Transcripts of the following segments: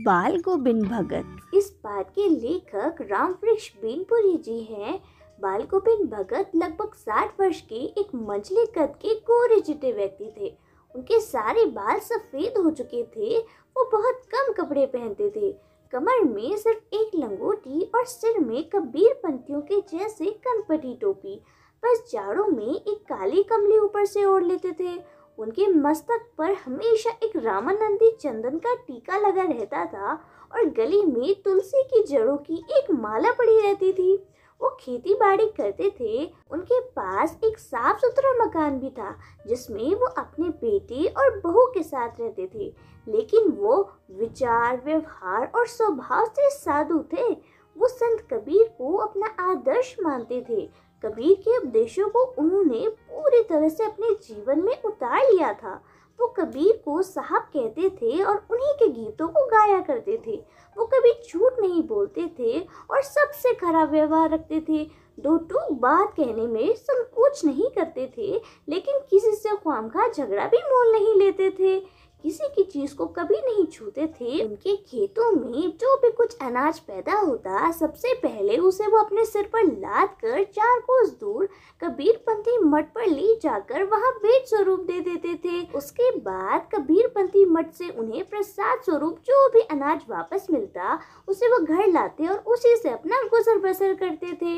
बाल गोविंद भगत। इस बात के लेखक रामवृक्ष बेनपुरी जी हैं। बाल गोविंद भगत लगभग 60 वर्ष के एक मंझले कद के गोरे चिट्टे व्यक्ति थे। उनके सारे बाल सफेद हो चुके थे। वो बहुत कम कपड़े पहनते थे। कमर में सिर्फ एक लंगोटी और सिर में कबीर पंथियों के जैसे कनपटी टोपी। बस जाड़ों में एक काली कमली ऊपर से ओढ़ लेते थे। उनके मस्तक पर हमेशा एक रामानंदी चंदन का टीका लगा रहता था और गले में तुलसी की जड़ों की एक माला पड़ी रहती थी। वो खेती बाड़ी करते थे। उनके पास एक साफ सुथरा मकान भी था जिसमें वो अपने बेटे और बहू के साथ रहते थे। लेकिन वो विचार, व्यवहार और स्वभाव से साधु थे। वो संत कबीर को अपना आदर्श मानते थे। कबीर के उपदेशों को उन्होंने पूरी तरह से अपने जीवन में उतार लिया था। वो कबीर को साहब कहते थे और उन्हीं के गीतों को गाया करते थे। वो कभी झूठ नहीं बोलते थे और सबसे खराब व्यवहार रखते थे। दो टूक बात कहने में संकोच नहीं करते थे, लेकिन किसी से ख्वामखा झगड़ा भी मोल नहीं लेते थे। किसी की चीज को कभी नहीं छूते थे। उनके खेतों में जो भी कुछ अनाज पैदा होता, सबसे पहले उसे वो अपने सिर पर लाद कर 4 कोस दूर कबीरपंथी मठ पर ले जाकर वहां भेंट स्वरूप दे देते थे। उसके बाद कबीरपंथी मठ से उन्हें प्रसाद स्वरूप जो भी अनाज वापस मिलता, उसे वो घर लाते और उसी से अपना गुजर बसर करते थे।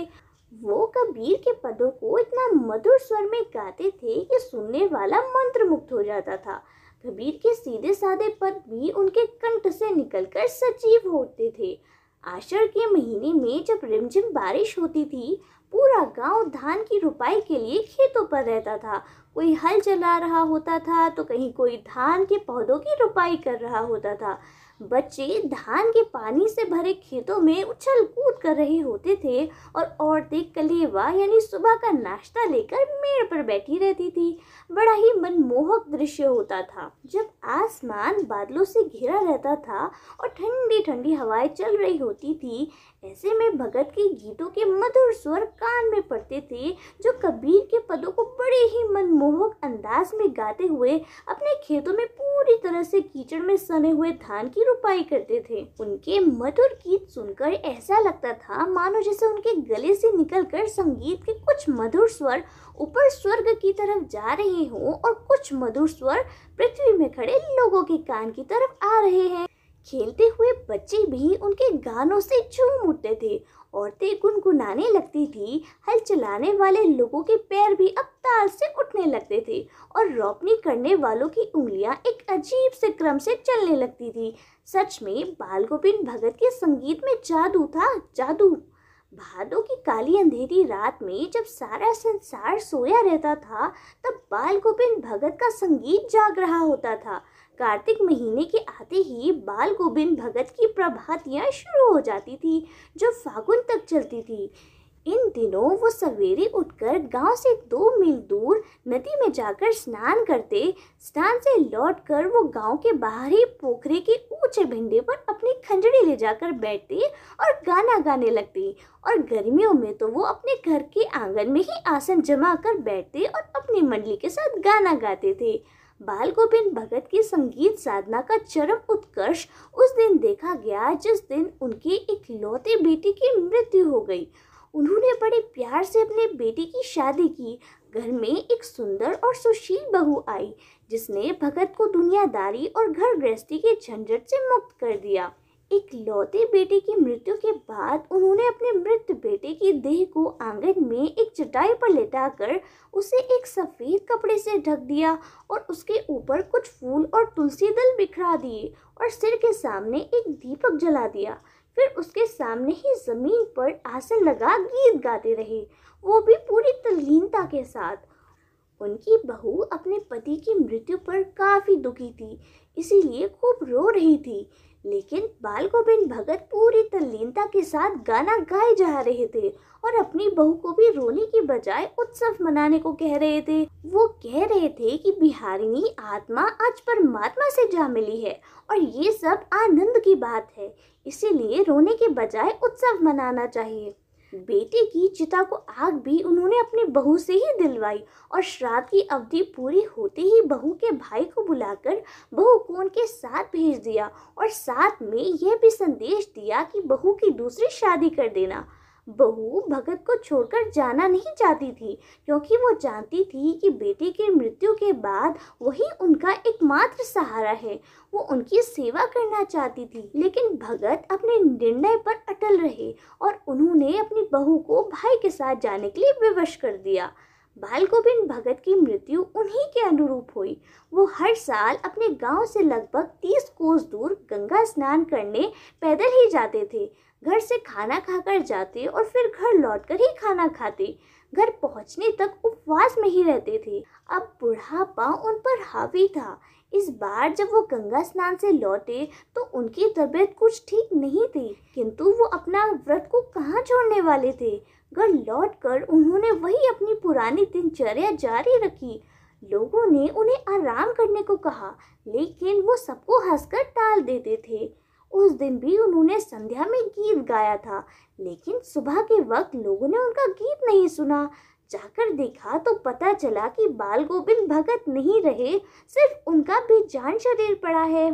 वो कबीर के पदों को इतना मधुर स्वर में गाते थे कि सुनने वाला मंत्रमुग्ध हो जाता था। कबीर के सीधे साधे पद भी उनके कंठ से निकलकर सजीव होते थे। आषाढ़ के महीने में जब रिमझिम बारिश होती थी, पूरा गांव धान की रुपाई के लिए खेतों पर रहता था। कोई हल चला रहा होता था तो कहीं कोई धान के पौधों की रुपाई कर रहा होता था। बच्चे धान के पानी से भरे खेतों में उछल कूद कर रहे होते थे और औरतें कलेवा यानी सुबह का नाश्ता लेकर मेड़ पर बैठी रहती थी। बड़ा ही मनमोहक दृश्य होता था। जब आसमान बादलों से घिरा रहता था और ठंडी ठंडी हवाएं चल रही होती थी, ऐसे में भगत के गीतों के मधुर स्वर कान में पड़ते थे, जो कबीर के पदों को बड़े ही मनमोहक अंदाज में गाते हुए अपने खेतों में पूरी तरह से कीचड़ में सने हुए धान की रुपाई करते थे। उनके मधुर गीत सुनकर ऐसा लगता था मानो जैसे उनके गले से निकलकर संगीत के कुछ मधुर स्वर ऊपर स्वर्ग की तरफ जा रहे हों और कुछ मधुर स्वर पृथ्वी में खड़े लोगों के कान की तरफ आ रहे हैं। खेलते हुए बच्चे भी उनके गानों से झूम उठते थे। औरतें गुनगुनाने लगती थी। हल चलाने वाले लोगों के पैर भी अब ताल से उठने लगते थे और रोपनी करने वालों की उंगलियां एक अजीब से क्रम से चलने लगती थी। सच में बाल गोविंद भगत के संगीत में जादू था, जादू। भादों की काली अंधेरी रात में जब सारा संसार सोया रहता था, तब बाल गोविंद भगत का संगीत जाग रहा होता था। कार्तिक महीने के आते ही बाल गोविंद भगत की प्रभातियां शुरू हो जाती थी, जो फागुन तक चलती थी। इन दिनों वो सवेरे उठकर गांव से 2 मील दूर नदी में जाकर स्नान करते। स्नान से लौटकर वो गांव के बाहरी पोखरे के ऊंचे भिंडे पर अपनी खंजड़ी ले जाकर बैठते और गाना गाने लगते। और गर्मियों में तो वो अपने घर के आंगन में ही आसन जमा कर बैठते और अपनी मंडली के साथ गाना गाते थे। बाल गोविंद भगत की संगीत साधना का चरम उत्कर्ष उस दिन देखा गया जिस दिन उनके इकलौते बेटे की मृत्यु हो गई। उन्होंने बड़े प्यार से अपने बेटे की शादी की। घर में एक सुंदर और सुशील बहू आई, जिसने भगत को दुनियादारी और घर गृहस्थी के झंझट से मुक्त कर दिया। इकलौते बेटे की मृत्यु के बाद उन्होंने अपने मृत बेटे की देह को आंगन में एक चटाई पर लेटाकर उसे एक सफेद कपड़े से ढक दिया और उसके ऊपर कुछ फूल और तुलसी दल बिखरा दिए और सिर के सामने एक दीपक जला दिया। फिर उसके सामने ही जमीन पर आसन लगा गीत गाते रहे, वो भी पूरी तल्लीनता के साथ। उनकी बहू अपने पति की मृत्यु पर काफी दुखी थी, इसीलिए खूब रो रही थी। लेकिन बाल गोविंद भगत पूरी तल्लीनता के साथ गाना गाए जा रहे थे और अपनी बहू को भी रोने की बजाय उत्सव मनाने को कह रहे थे। वो कह रहे थे कि बिहारिणी आत्मा आज परमात्मा से जा मिली है और ये सब आनंद की बात है, इसीलिए रोने के बजाय उत्सव मनाना चाहिए। बेटे की चिता को आग भी उन्होंने अपनी बहू से ही दिलवाई और श्राद्ध की अवधि पूरी होते ही बहू के भाई को बुलाकर बहू को उनके साथ भेज दिया और साथ में यह भी संदेश दिया कि बहू की दूसरी शादी कर देना। बहू भगत को छोड़कर जाना नहीं चाहती थी क्योंकि वो जानती थी कि बेटे की मृत्यु के बाद वही उनका एकमात्र सहारा है। वो उनकी सेवा करना चाहती थी, लेकिन भगत अपने निर्णय पर अटल रहे और उन्होंने अपनी बहू को भाई के साथ जाने के लिए विवश कर दिया। बाल गोविंद भगत की मृत्यु उन्हीं के अनुरूप हुई। वो हर साल अपने गांव से लगभग 30 कोस दूर गंगा स्नान करने पैदल ही जाते थे। घर से खाना खाकर जाते और फिर घर लौटकर ही खाना खाते। घर पहुंचने तक उपवास में ही रहते थे। अब बुढ़ापा उन पर हावी था। इस बार जब वो गंगा स्नान से लौटे तो उनकी तबीयत कुछ ठीक नहीं थी, किंतु वो अपना व्रत को कहाँ छोड़ने वाले थे। घर लौटकर उन्होंने वही अपनी पुरानी दिनचर्या जारी रखी। लोगों ने उन्हें आराम करने को कहा, लेकिन वो सबको हंसकर टाल देते थे। उस दिन भी उन्होंने संध्या में गीत गाया था, लेकिन सुबह के वक्त लोगों ने उनका गीत नहीं सुना। जाकर देखा तो पता चला कि बाल गोविंद भगत नहीं रहे, सिर्फ उनका बेजान शरीर पड़ा है।